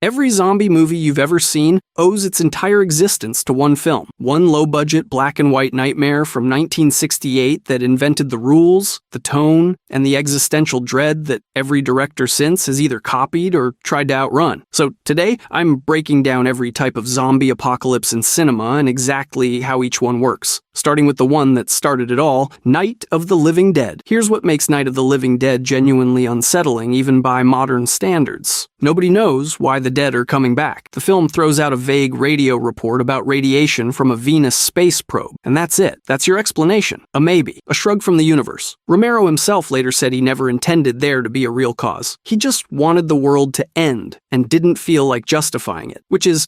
Every zombie movie you've ever seen owes its entire existence to one film. One low-budget black-and-white nightmare from 1968 that invented the rules, the tone, and the existential dread that every director since has either copied or tried to outrun. So today, I'm breaking down every type of zombie apocalypse in cinema and exactly how each one works. Starting with the one that started it all, Night of the Living Dead. Here's what makes Night of the Living Dead genuinely unsettling even by modern standards. Nobody knows why the dead are coming back. The film throws out a vague radio report about radiation from a Venus space probe, and that's it. That's your explanation. A maybe. A shrug from the universe. Romero himself later said he never intended there to be a real cause. He just wanted the world to end and didn't feel like justifying it, which is,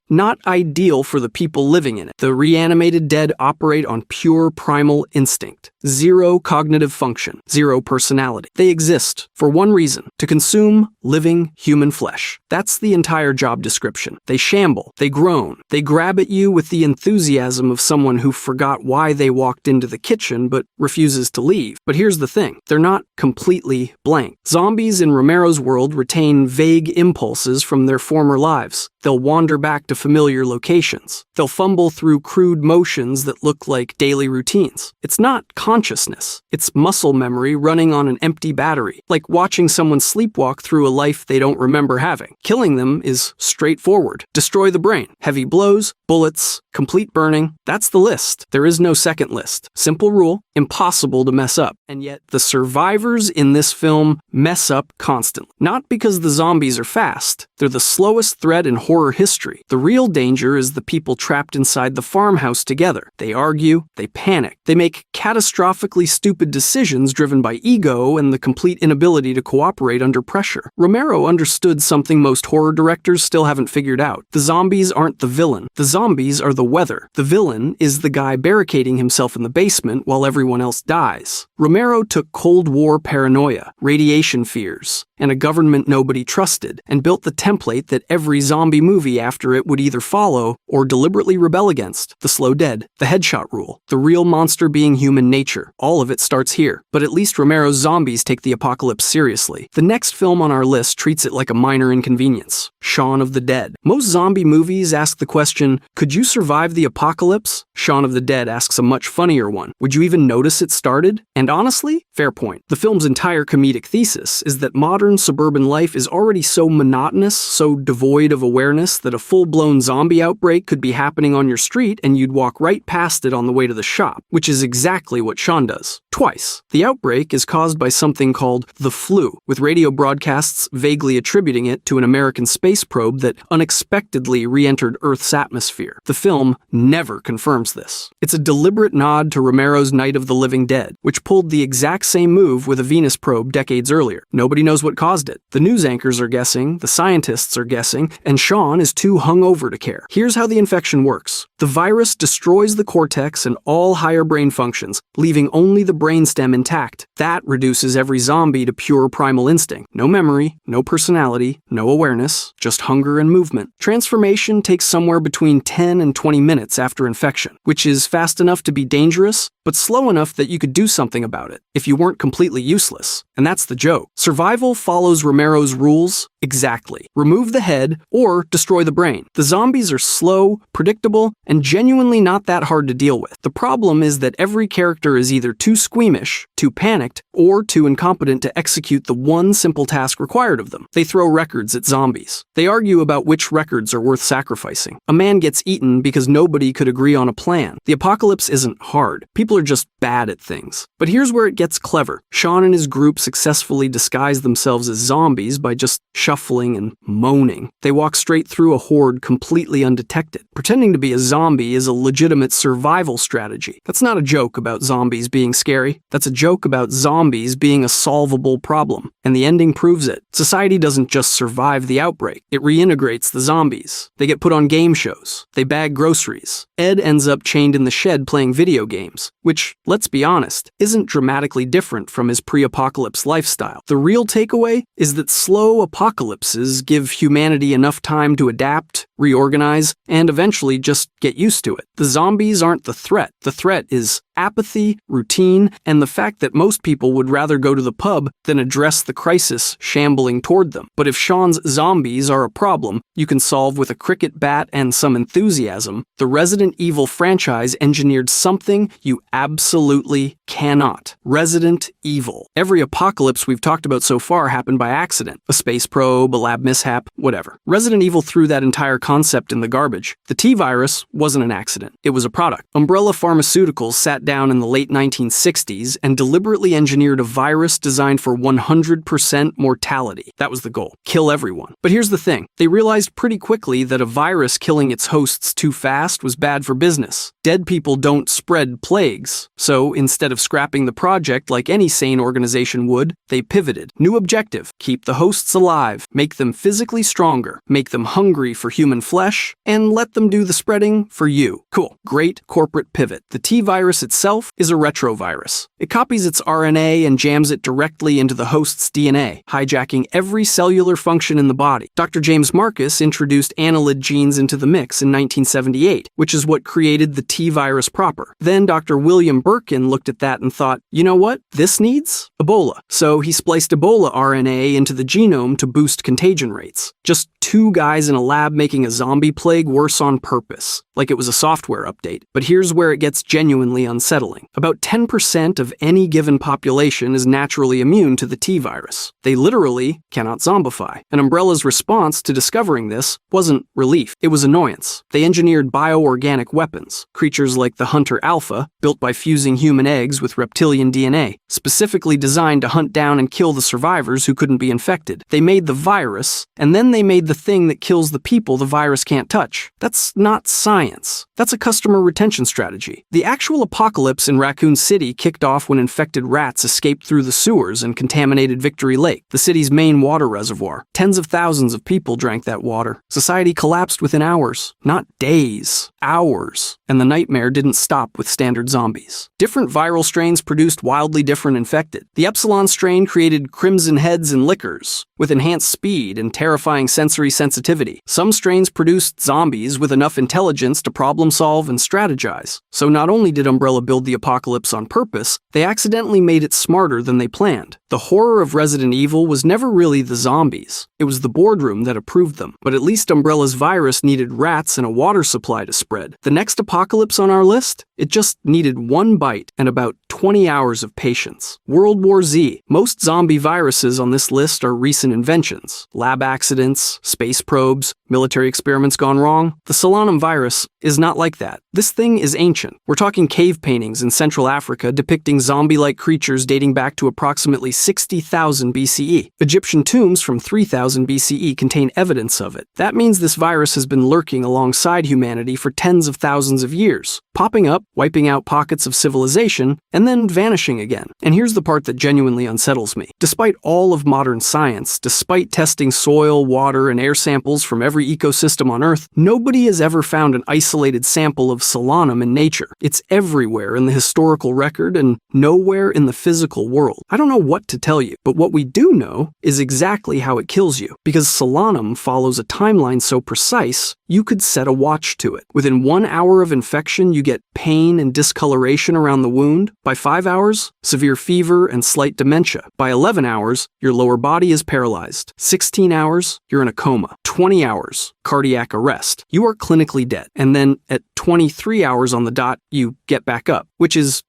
not ideal for the people living in it. The reanimated dead operate on pure primal instinct. Zero cognitive function. Zero personality. They exist for one reason: to consume living human flesh. That's the entire job description. They shamble. They groan. They grab at you with the enthusiasm of someone who forgot why they walked into the kitchen but refuses to leave. But here's the thing. They're not completely blank. Zombies in Romero's world retain vague impulses from their former lives. They'll wander back to familiar locations. They'll fumble through crude motions that look like daily routines. It's not consciousness. It's muscle memory running on an empty battery, like watching someone sleepwalk through a life they don't remember having. Killing them is straightforward. Destroy the brain. Heavy blows, bullets, complete burning. That's the list. There is no second list. Simple rule, impossible to mess up. And yet, the survivors in this film mess up constantly. Not because the zombies are fast. They're the slowest threat in horror history. The real danger is the people trapped inside the farmhouse together. They argue, they panic, they make catastrophically stupid decisions driven by ego and the complete inability to cooperate under pressure. Romero understood something most horror directors still haven't figured out. The zombies aren't the villain. The zombies are the weather. The villain is the guy barricading himself in the basement while everyone else dies. Romero took Cold War paranoia, radiation fears, and a government nobody trusted, and built the template that every zombie movie after it would either follow or deliberately rebel against. The slow dead, the headshot rule, the real monster being human nature. All of it starts here. But at least Romero's zombies take the apocalypse seriously. The next film on our list treats it like a minor inconvenience: Shaun of the Dead. Most zombie movies ask the question, could you survive the apocalypse? Shaun of the Dead asks a much funnier one. Would you even notice it started? And honestly, fair point. The film's entire comedic thesis is that modern suburban life is already so monotonous, so devoid of awareness that a full-blown zombie outbreak could be happening on your street and you'd walk right past it on the way to the shop, which is exactly what Shaun does. Twice. The outbreak is caused by something called the flu, with radio broadcasts vaguely attributing it to an American space probe that unexpectedly re-entered Earth's atmosphere. The film never confirms this. It's a deliberate nod to Romero's Night of the Living Dead, which pulled the exact same move with a Venus probe decades earlier. Nobody knows what caused it. The news anchors are guessing, the scientists are guessing, and Shaun is too hungover to care. Here's how the infection works. The virus destroys the cortex and all higher brain functions, leaving only the brainstem intact. That reduces every zombie to pure primal instinct. No memory, no personality, no awareness, just hunger and movement. Transformation takes somewhere between 10 and 20 minutes after infection, which is fast enough to be dangerous, but slow enough that you could do something about it if you weren't completely useless. And that's the joke. Survival follows Romero's rules exactly. Remove the head or destroy the brain. The zombies are slow, predictable, and genuinely not that hard to deal with. The problem is that every character is either too squeamish, too panicked, or too incompetent to execute the one simple task required of them. They throw records at zombies. They argue about which records are worth sacrificing. A man gets eaten because nobody could agree on a plan. The apocalypse isn't hard. People are just bad at things. But here's where it gets clever. Shaun and his group successfully disguise themselves as zombies by just shuffling and moaning. They walk straight through a horde completely undetected. Pretending to be a zombie is a legitimate survival strategy. That's not a joke about zombies being scary. That's a joke about zombies being a solvable problem. And the ending proves it. Society doesn't just survive the outbreak. It reintegrates the zombies. They get put on game shows. They bag groceries. Ed ends up chained in the shed playing video games. which, let's be honest, isn't dramatically different from his pre-apocalypse lifestyle. The real takeaway is that slow apocalypses give humanity enough time to adapt, reorganize, and eventually just get used to it. The zombies aren't the threat. The threat is apathy, routine, and the fact that most people would rather go to the pub than address the crisis shambling toward them. But if Sean's zombies are a problem you can solve with a cricket bat and some enthusiasm, the Resident Evil franchise engineered something you absolutely cannot. Resident Evil. Every apocalypse we've talked about so far happened by accident. A space probe, a lab mishap, whatever. Resident Evil threw that entire concept in the garbage. The T-virus wasn't an accident. It was a product. Umbrella Pharmaceuticals sat down in the late 1960s and deliberately engineered a virus designed for 100% mortality. That was the goal. Kill everyone. But here's the thing. They realized pretty quickly that a virus killing its hosts too fast was bad for business. Dead people don't spread plagues. So instead of scrapping the project like any sane organization would, they pivoted. New objective: keep the hosts alive, make them physically stronger, make them hungry for human flesh, and let them do the spreading for you. Cool. Great corporate pivot. The T-virus itself is a retrovirus. It copies its RNA and jams it directly into the host's DNA, hijacking every cellular function in the body. Dr. James Marcus introduced annelid genes into the mix in 1978, which is what created the T-virus proper. Then Dr. William Birkin looked at that and thought, you know what? This needs Ebola. So he spliced Ebola RNA into the genome to boost contagion rates. Just two guys in a lab making a zombie plague worse on purpose, like it was a software update. But here's where it gets genuinely unsettling. About 10% of any given population is naturally immune to the T-virus. They literally cannot zombify. And Umbrella's response to discovering this wasn't relief, it was annoyance. They engineered bioorganic weapons, creatures like the Hunter Alpha, built by fusing human eggs with reptilian DNA, specifically designed to hunt down and kill the survivors who couldn't be infected. They made the virus, and then they made the thing that kills the people the virus can't touch. That's not science. That's a customer retention strategy. The actual apocalypse in Raccoon City kicked off when infected rats escaped through the sewers and contaminated Victory Lake, the city's main water reservoir. Tens of thousands of people drank that water. Society collapsed within hours, not days, hours. And the nightmare didn't stop with standard zombies. Different viral strains produced wildly different infected. The Epsilon strain created crimson heads and lickers, with enhanced speed and terrifying sensory sensitivity. Some strains produced zombies with enough intelligence to problem solve and strategize. So not only did Umbrella build the apocalypse on purpose, they accidentally made it smarter than they planned. The horror of Resident Evil was never really the zombies. It was the boardroom that approved them. But at least Umbrella's virus needed rats and a water supply to spread. The next apocalypse on our list? It just needed one bite and about 20 hours of patience. World War Z. Most zombie viruses on this list are recent inventions. Lab accidents, space probes, military experiments gone wrong. The Solanum virus is not like that. This thing is ancient. We're talking cave paintings in Central Africa depicting zombie-like creatures dating back to approximately 60,000 BCE. Egyptian tombs from 3000 BCE contain evidence of it. That means this virus has been lurking alongside humanity for tens of thousands of years, popping up, wiping out pockets of civilization, and then vanishing again. And here's the part that genuinely unsettles me. Despite all of modern science, despite testing soil, water, and air samples from every ecosystem on Earth, nobody has ever found an isolated sample of Solanum in nature. It's everywhere in the historical record and nowhere in the physical world. I don't know what to tell you, but what we do know is exactly how it kills you. Because Solanum follows a timeline so precise, you could set a watch to it. Within 1 hour of infection, you get pain and discoloration around the wound. By 5 hours, severe fever and slight dementia. By 11 hours, your lower body is paralyzed. 16 hours, you're in a coma. 20 hours, cardiac arrest. You are clinically dead. And then at 23 hours on the dot, you get back up, which is,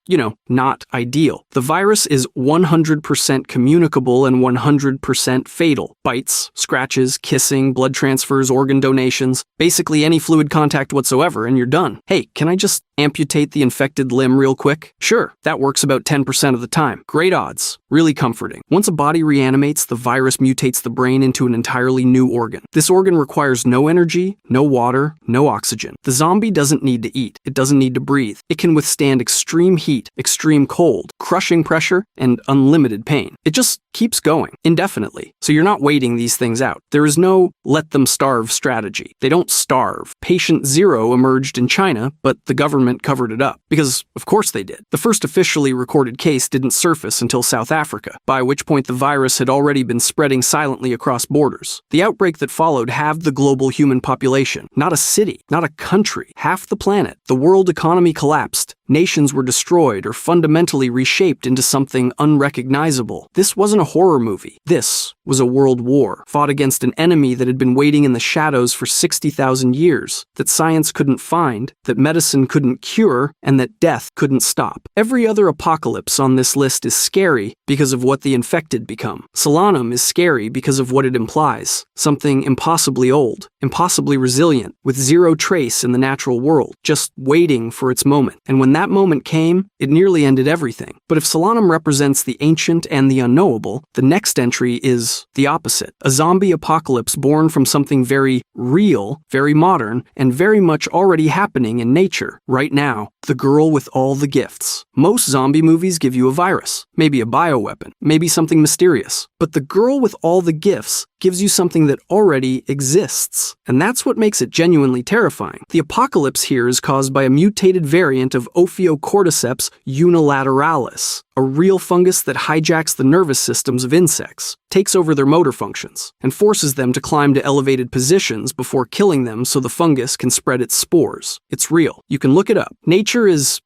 not ideal. The virus is 100% communicable and 100% fatal. Bites, scratches, kissing, blood transfers, organ donations, basically any fluid contact whatsoever, and you're done. Hey, can I just amputate the infected limb real quick? Sure, that works about 10% of the time. Great odds. Really comforting. Once a body reanimates, the virus mutates the brain into an entirely new organ. This organ requires no energy, no water, no oxygen. The zombie doesn't need to eat. It doesn't need to breathe. It can withstand extreme heat, extreme cold, crushing pressure, and unlimited pain. It just keeps going indefinitely. So you're not waiting these things out. There is no let them starve strategy. They don't starve. Patient zero emerged in China, but the government covered it up. Because, of course they did. The first officially recorded case didn't surface until South Africa, by which point the virus had already been spreading silently across borders. The outbreak that followed halved the global human population. Not a city, not a country, half the planet. The world economy collapsed. Nations were destroyed or fundamentally reshaped into something unrecognizable. This wasn't a horror movie. This was a world war, fought against an enemy that had been waiting in the shadows for 60,000 years, that science couldn't find, that medicine couldn't cure, and that death couldn't stop. Every other apocalypse on this list is scary because of what the infected become. Solanum is scary because of what it implies. Something impossibly old, impossibly resilient, with zero trace in the natural world, just waiting for its moment. And when that moment came, it nearly ended everything. But if Solanum represents the ancient and the unknowable, the next entry is the opposite. A zombie apocalypse born from something very real, very modern, and very much already happening in nature, right now. The girl with all the gifts. Most zombie movies give you a virus, maybe a bioweapon, maybe something mysterious. But the girl with all the gifts gives you something that already exists. And that's what makes it genuinely terrifying. The apocalypse here is caused by a mutated variant of Ophiocordyceps unilateralis, a real fungus that hijacks the nervous systems of insects, takes over their motor functions, and forces them to climb to elevated positions before killing them so the fungus can spread its spores. It's real. You can look it up. Nature is,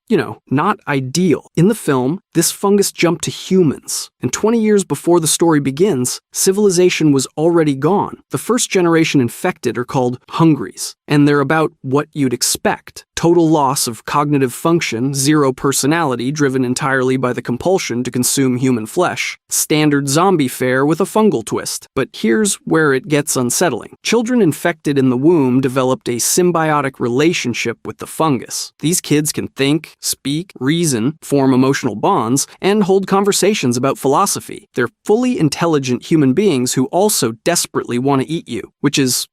not ideal. In the film, this fungus jumped to humans, and 20 years before the story begins, civilization was already gone. The first generation infected are called hungries, and they're about what you'd expect. Total loss of cognitive function, zero personality driven entirely by the compulsion to consume human flesh. Standard zombie fare with a fungal twist. But here's where it gets unsettling. Children infected in the womb developed a symbiotic relationship with the fungus. These kids can think, speak, reason, form emotional bonds, and hold conversations about philosophy. They're fully intelligent human beings who also desperately want to eat you, which is,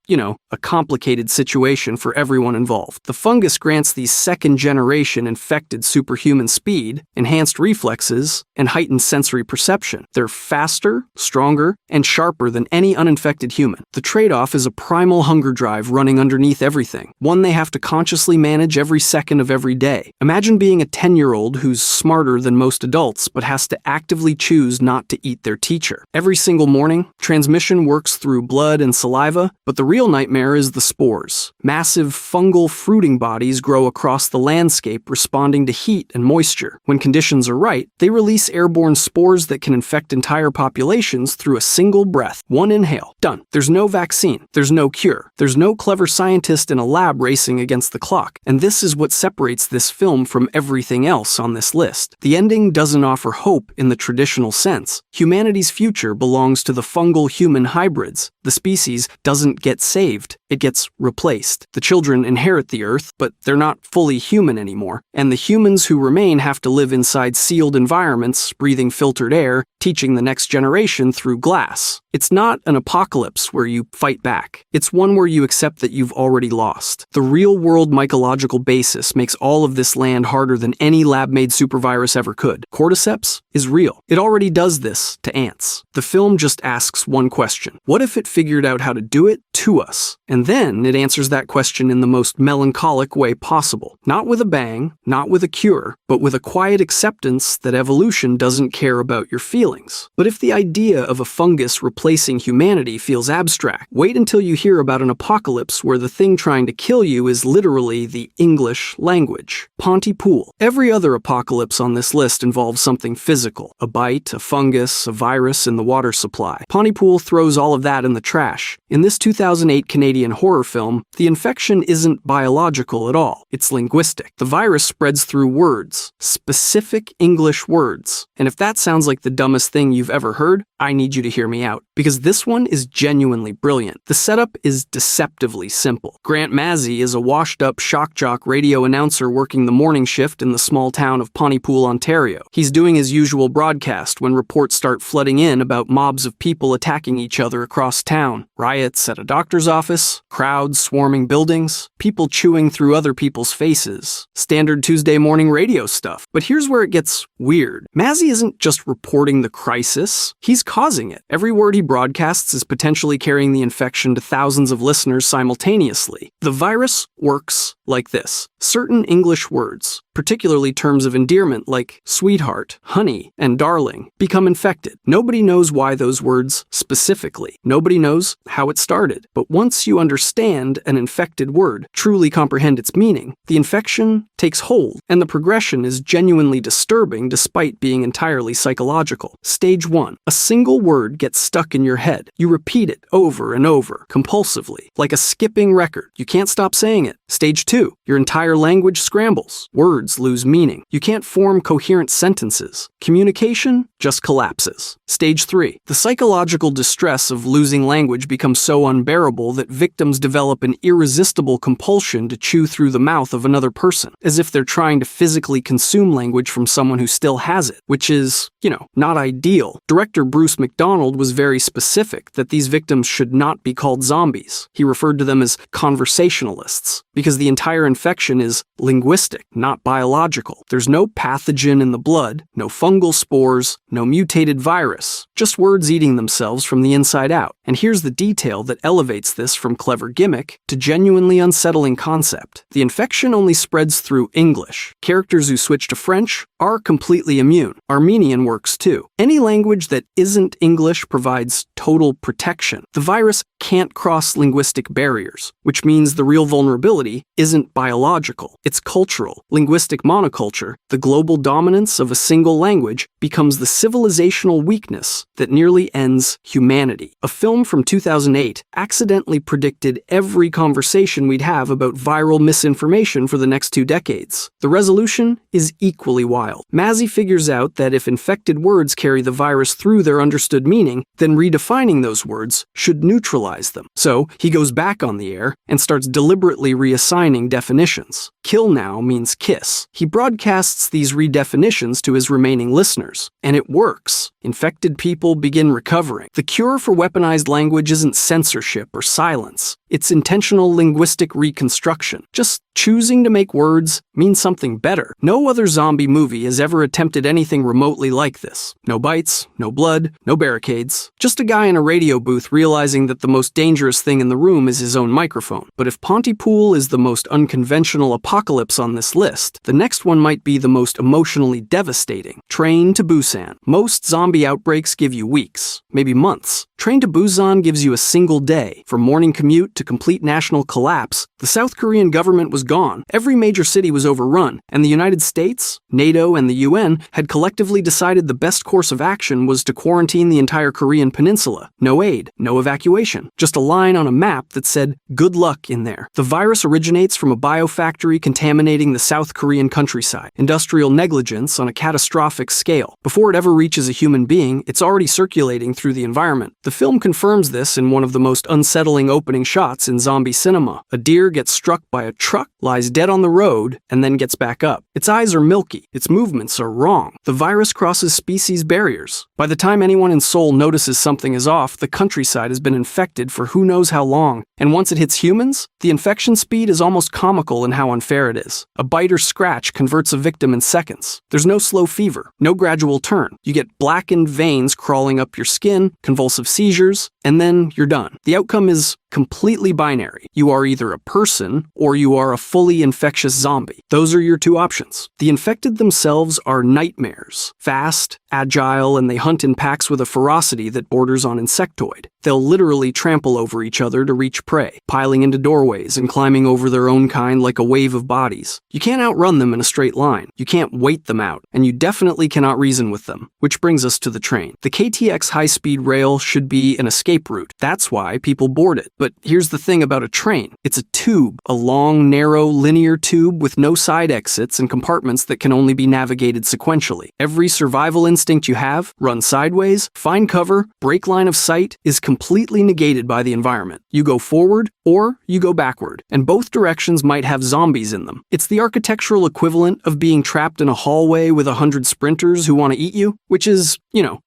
a complicated situation for everyone involved. The fungus grants these second-generation infected superhuman speed, enhanced reflexes, and heightened sensory perception. They're faster, stronger, and sharper than any uninfected human. The trade-off is a primal hunger drive running underneath everything, one they have to consciously manage every second of every day. Imagine being a 10-year-old who's smarter than most adults but has to actively choose not to eat their teacher. Every single morning, transmission works through blood and saliva, but the real nightmare is the spores. Massive fungal fruiting bodies grow across the landscape responding to heat and moisture. When conditions are right, they release airborne spores that can infect entire populations through a single breath. One inhale. Done. There's no vaccine. There's no cure. There's no clever scientist in a lab racing against the clock. And this is what separates this film from everything else on this list. The ending doesn't offer hope in the traditional sense. Humanity's future belongs to the fungal-human hybrids. The species doesn't get saved. It gets replaced. The children inherit the Earth, but they're not fully human anymore. And the humans who remain have to live inside sealed environments, breathing filtered air, teaching the next generation through glass. It's not an apocalypse where you fight back. It's one where you accept that you've already lost. The real-world mycological basis makes all of this land harder than any lab-made supervirus ever could. Cordyceps is real. It already does this to ants. The film just asks one question. What if it figured out how to do it to us? And then it answers that question in the most melancholic way possible. Not with a bang, not with a cure, but with a quiet acceptance that evolution doesn't care about your feelings. But if the idea of a fungus replacing humanity feels abstract, wait until you hear about an apocalypse where the thing trying to kill you is literally the English language. Pontypool. Every other apocalypse on this list involves something physical. A bite, a fungus, a virus in the water supply. Pontypool throws all of that in the trash. In this 2008 Canadian horror film, the infection isn't biological at all. It's linguistic. The virus spreads through words. Specific English words. And if that sounds like the dumbest thing you've ever heard, I need you to hear me out. Because this one is genuinely brilliant. The setup is deceptively simple. Grant Mazzy is a washed-up shock jock radio announcer working the morning shift in the small town of Pontypool, Ontario. He's doing his usual broadcast when reports start flooding in about mobs of people attacking each other across town. Riots at a doctor's office, violence, crowds swarming buildings, people chewing through other people's faces. Standard Tuesday morning radio stuff. But here's where it gets weird. Mazzy isn't just reporting the crisis, he's causing it. Every word he broadcasts is potentially carrying the infection to thousands of listeners simultaneously. The virus works like this. Certain English words, particularly terms of endearment like sweetheart, honey, and darling, become infected. Nobody knows why those words specifically. Nobody knows how it started. But once you understand an infected word, truly comprehend its meaning, the infection takes hold, and the progression is genuinely disturbing despite being entirely psychological. Stage 1. A single word gets stuck in your head. You repeat it over and over, compulsively, like a skipping record. You can't stop saying it. Stage 2. Your entire language scrambles. Words lose meaning. You can't form coherent sentences. Communication just collapses. Stage 3. The psychological distress of losing language becomes so unbearable that victims develop an irresistible compulsion to chew through the mouth of another person, as if they're trying to physically consume language from someone who still has it, which is, not ideal. Director Bruce McDonald was very specific that these victims should not be called zombies. He referred to them as conversationalists, because the entire infection is linguistic, not biological. There's no pathogen in the blood, no fungal spores, no mutated virus, just words eating themselves from the inside out. And here's the detail that elevates this from clever gimmick to genuinely unsettling concept. The infection only spreads through English. Characters who switch to French are completely immune. Armenian works too. Any language that isn't English provides total protection. The virus can't cross linguistic barriers, which means the real vulnerability isn't biological, it's cultural. Linguistic monoculture, the global dominance of a single language, becomes the civilizational weakness that nearly ends humanity. A film from 2008 accidentally predicted every conversation we'd have about viral misinformation for the next 2 decades. The resolution is equally wild. Mazzy figures out that if infected words carry the virus through their understood meaning, then redefining those words should neutralize them. So he goes back on the air and starts deliberately reassigning definitions. Kill now means kiss. He broadcasts these redefinitions to his remaining listeners, and it works. Infected people begin recovering. The cure for weaponized language isn't censorship or silence. It's intentional linguistic reconstruction. Just choosing to make words mean something better. No other zombie movie has ever attempted anything remotely like this. No bites, no blood, no barricades. Just a guy in a radio booth realizing that the most dangerous thing in the room is his own microphone. But if Pontypool is the most unconventional apocalypse on this list, the next one might be the most emotionally devastating. Train to Busan. Most zombie outbreaks give you weeks, maybe months. Train to Busan gives you a single day. From morning commute to complete national collapse, the South Korean government was gone. Every major city was overrun, and the United States, NATO, and the UN had collectively decided the best course of action was to quarantine the entire Korean peninsula. No aid, no evacuation, just a line on a map that said, "Good luck in there." The virus originates from a biofactory contaminating the South Korean countryside. Industrial negligence on a catastrophic scale. Before it ever reaches a human being, it's already circulating through the environment. The film confirms this in one of the most unsettling opening shots in zombie cinema. A deer gets struck by a truck, lies dead on the road, and then gets back up. Its eyes are milky. Its movements are wrong. The virus crosses species barriers. By the time anyone in Seoul notices something is off, the countryside has been infected for who knows how long. And once it hits humans, the infection speed is almost comical in how unfair it is. A bite or scratch converts a victim in seconds. There's no slow fever, no gradual turn. You get blackened veins crawling up your skin, convulsive seizures, and then you're done. The outcome is completely binary. You are either a person or you are a fully infectious zombie. Those are your 2 options. The infected themselves are nightmares. Fast, agile, and they hunt in packs with a ferocity that borders on insectoid. They'll literally trample over each other to reach prey, piling into doorways and climbing over their own kind like a wave of bodies. You can't outrun them in a straight line. You can't wait them out, and you definitely cannot reason with them. Which brings us to the train. The KTX high-speed rail should be an escape route. That's why people board it. But here's the thing about a train. It's a tube, a long, narrow, linear tube with no side exits and compartments that can only be navigated sequentially. Every survival instinct you have, run sideways, find cover, break line of sight, is completely negated by the environment. You go forward or you go backward, and both directions might have zombies in them. It's the architectural equivalent of being trapped in a hallway with 100 sprinters who want to eat you, which is,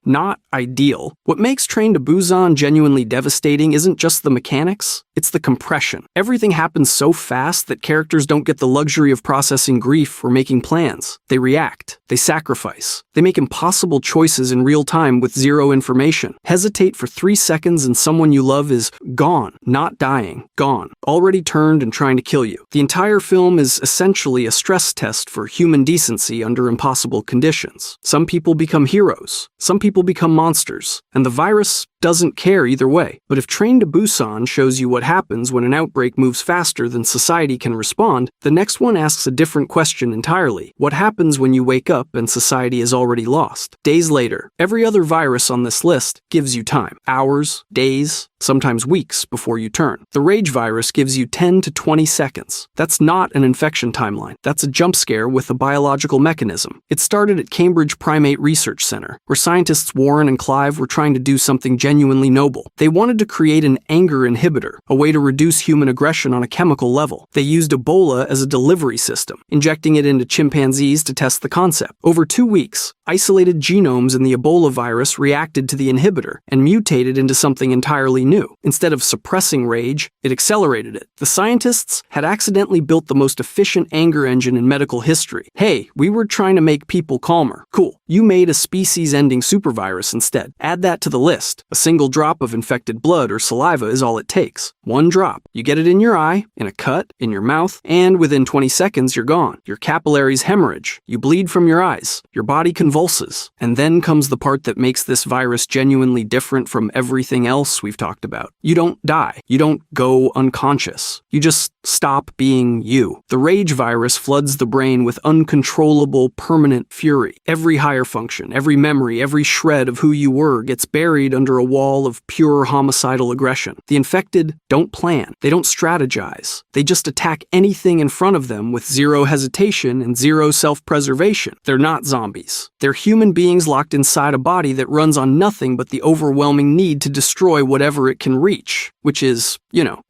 not ideal. What makes Train to Busan genuinely devastating isn't just the mechanics, It's the compression. Everything happens so fast that characters don't get the luxury of processing grief or making plans. They react. They sacrifice. They make impossible choices in real time with zero information. Hesitate for 3 seconds and someone you love is gone, not dying, gone, already turned and trying to kill you. The entire film is essentially a stress test for human decency under impossible conditions. Some people become heroes. Some people become monsters. And the virus doesn't care either way. But if Train to Busan shows you what happens when an outbreak moves faster than society can respond, the next one asks a different question entirely. What happens when you wake up and society is already lost? Days later, every other virus on this list gives you time. Hours, days, sometimes weeks before you turn. The Rage virus gives you 10 to 20 seconds. That's not an infection timeline. That's a jump scare with a biological mechanism. It started at Cambridge Primate Research Center, where scientists Warren and Clive were trying to do something genuinely noble. They wanted to create an anger inhibitor, a way to reduce human aggression on a chemical level. They used Ebola as a delivery system, injecting it into chimpanzees to test the concept. Over 2 weeks, isolated genomes in the Ebola virus reacted to the inhibitor and mutated into something entirely new. Instead of suppressing rage, it accelerated it. The scientists had accidentally built the most efficient anger engine in medical history. Hey, we were trying to make people calmer. Cool. You made a species-ending supervirus instead. Add that to the list. A single drop of infected blood or saliva is all it takes. One drop. You get it in your eye, in a cut, in your mouth, and within 20 seconds you're gone. Your capillaries hemorrhage. You bleed from your eyes. Your body convulses. And then comes the part that makes this virus genuinely different from everything else we've talked about. You don't die. You don't go unconscious. You just stop being you. The Rage virus floods the brain with uncontrollable, permanent fury. Every higher function, every memory, every shred of who you were gets buried under a wall of pure homicidal aggression. The infected don't plan. They don't strategize. They just attack anything in front of them with zero hesitation and zero self-preservation. They're not zombies. They're human beings locked inside a body that runs on nothing but the overwhelming need to destroy whatever it can reach, which is,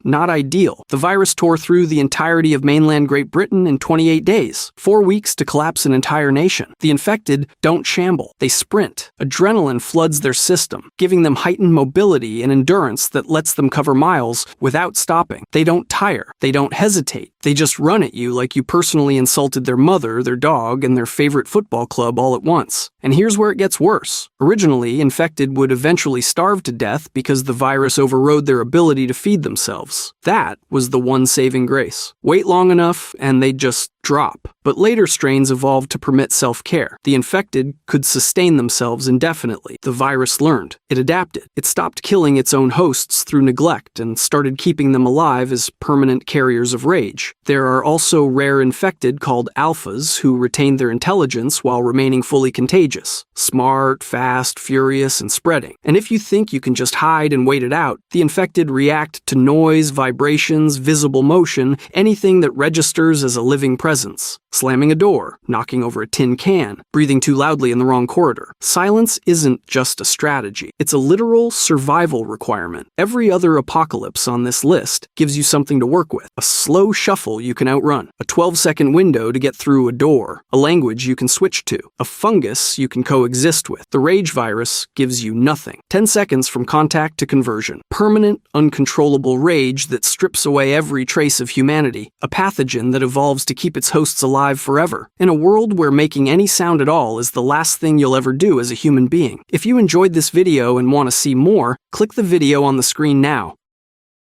not ideal. The virus tore through the entirety of mainland Great Britain in 28 days, 4 weeks to collapse an entire nation. The infected don't shamble. They sprint. Adrenaline floods their system, giving them heightened mobility and endurance that lets them cover miles without stopping. They don't tire. They don't hesitate. They just run at you like you personally insulted their mother, their dog, and their favorite football club all at once. And here's where it gets worse. Originally, infected would eventually starve to death because the virus overrode their ability to feed themselves. That was the one saving grace. Wait long enough, and they'd just drop. But later strains evolved to permit self-care. The infected could sustain themselves indefinitely. The virus learned. It adapted. It stopped killing its own hosts through neglect and started keeping them alive as permanent carriers of rage. There are also rare infected called alphas who retain their intelligence while remaining fully contagious. Smart, fast, furious, and spreading. And if you think you can just hide and wait it out, the infected react to noise, vibrations, visible motion, anything that registers as a living presence. Slamming a door, knocking over a tin can, breathing too loudly in the wrong corridor. Silence isn't just a strategy. It's a literal survival requirement. Every other apocalypse on this list gives you something to work with. A slow shuffle you can outrun. A 12-second window to get through a door. A language you can switch to. A fungus you can coexist with. The Rage virus gives you nothing. 10 seconds from contact to conversion. Permanent, uncontrollable rage that strips away every trace of humanity. A pathogen that evolves to keep its hosts alive forever, in a world where making any sound at all is the last thing you'll ever do as a human being. If you enjoyed this video and want to see more, click the video on the screen now.